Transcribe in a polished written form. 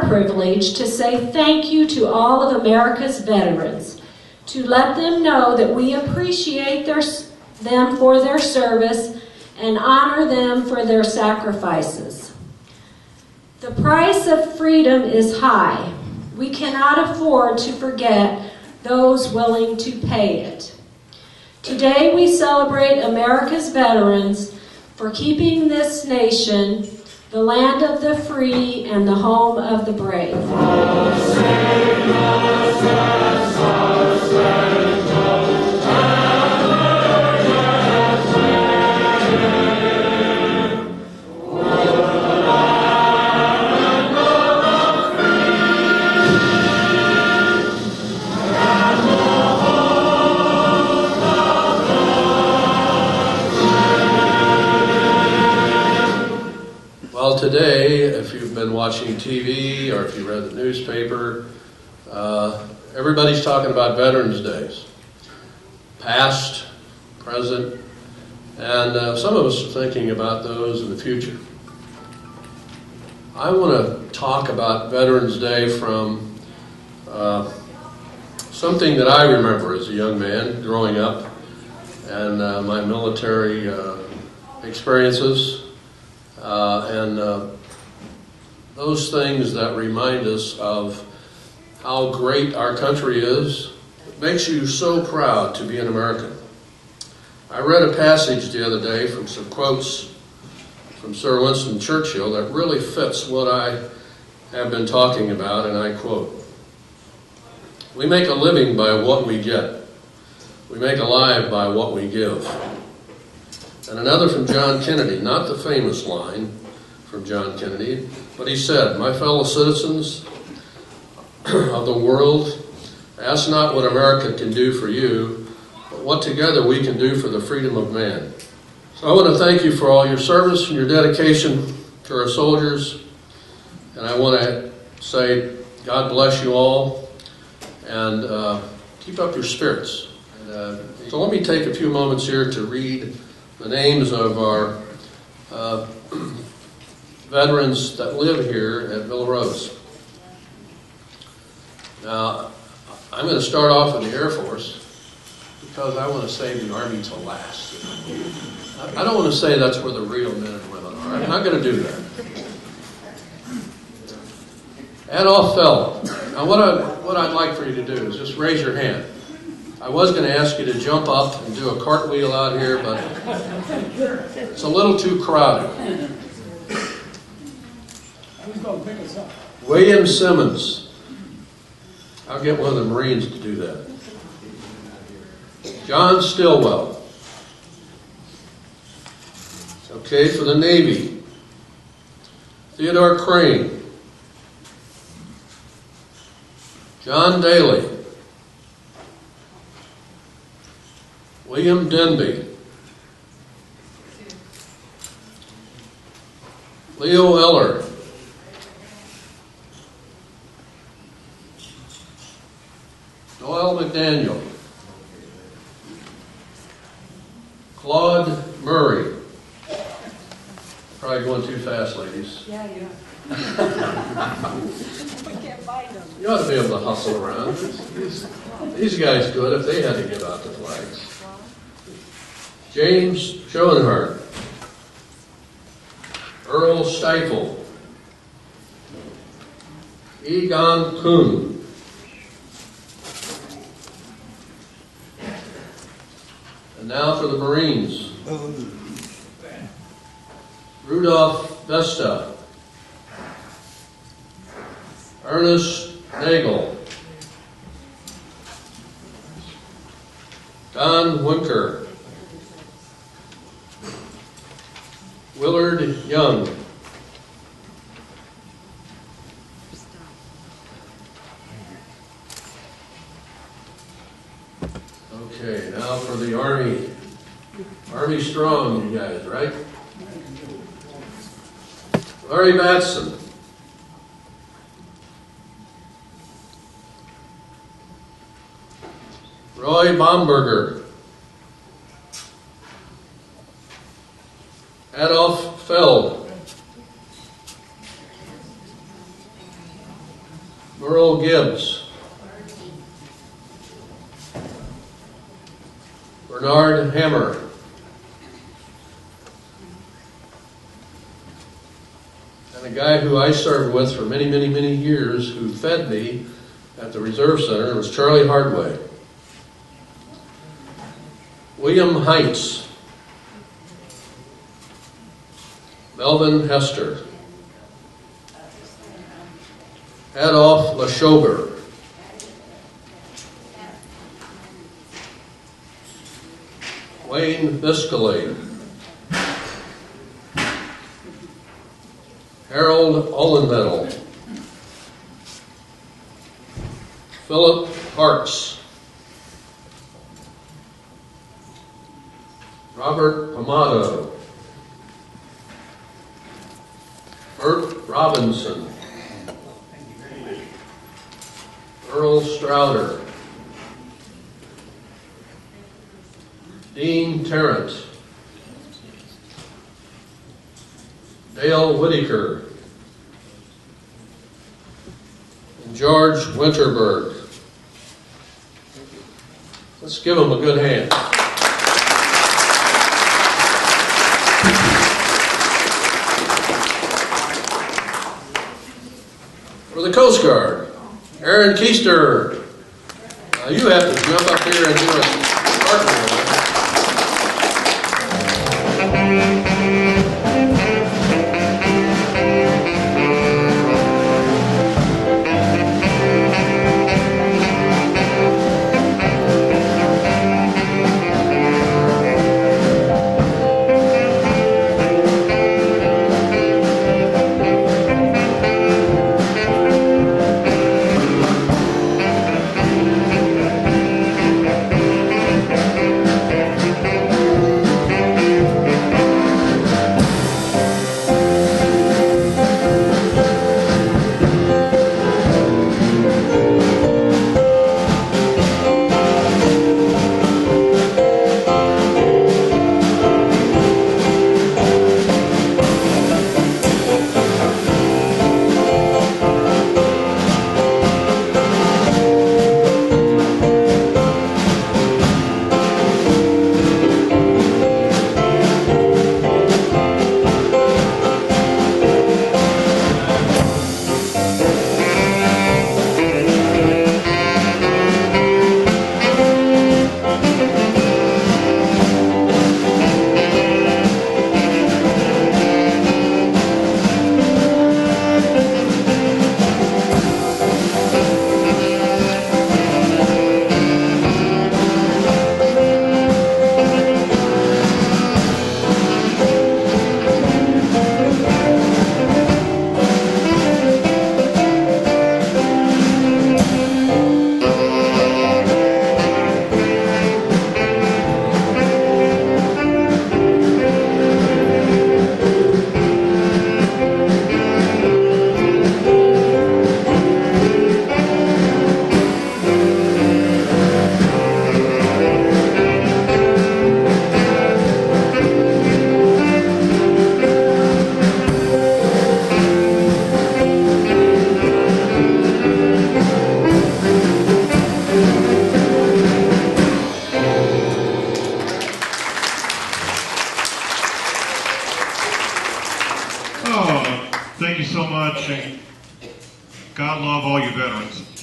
Privilege to say thank you to all of America's veterans, to let them know that we appreciate them for their service and honor them for their sacrifices. The price of freedom is high. We cannot afford to forget those willing to pay it. Today we celebrate America's veterans for keeping this nation the land of the free and the home of the brave. Well, today, if you've been watching TV or if you read the newspaper, everybody's talking about Veterans Days, past, present, and some of us are thinking about those in the future. I want to talk about Veterans Day from something that I remember as a young man growing up and my military experiences. And those things that remind us of how great our country is. It makes you so proud to be an American. I read a passage the other day from some quotes from Sir Winston Churchill that really fits what I have been talking about, and I quote, "We make a living by what we get. We make a life by what we give." And another from John Kennedy, not the famous line from John Kennedy, but he said, "My fellow citizens of the world, ask not what America can do for you, but what together we can do for the freedom of man." So I want to thank you for all your service and your dedication to our soldiers, and I want to say God bless you all, and keep up your spirits. So let me take a few moments here to read the names of our veterans that live here at Villa Rose. Now, I'm going to start off with the Air Force because I want to save the Army till last. I don't want to say that's where the real men and women are. I'm not going to do that. Adolf Feld. Now, what I'd like for you to do is just raise your hand. I was going to ask you to jump up and do a cartwheel out here, but it's a little too crowded. William Simmons. I'll get one of the Marines to do that. John Stillwell. Okay, for the Navy. Theodore Crane. John Daly. William Denby. Leo Eller. Noel McDaniel. Claude Murray. Probably going too fast, ladies. Yeah. We can't find them. You ought to be able to hustle around. These guys could if they had to give out the flags. James Schoenhardt. Earl Stiefel. Egon Kuhn. And now for the Marines. Rudolph Vesta. Ernest Nagel. Don Winker. Willard Young. Okay, now for the Army. Army strong, you guys, right? Larry Batson. Roy Bomberger. Adolf Feld. Merle Gibbs. Bernard Hammer. And a guy who I served with for many, many, many years who fed me at the Reserve Center was Charlie Hardway. William Heintz. Melvin Hester. Adolf Laschober. Wayne Biscalade. Harold Olenvettel. Philip Parks. Robert Amato. Bert Robinson. Earl Strouder. Dean Tarrant. Dale Whitaker. And George Winterberg. Let's give them a good hand. For the Coast Guard, Aaron Keister. You have to jump up here and do a partner. Thank you so much. God love all you veterans.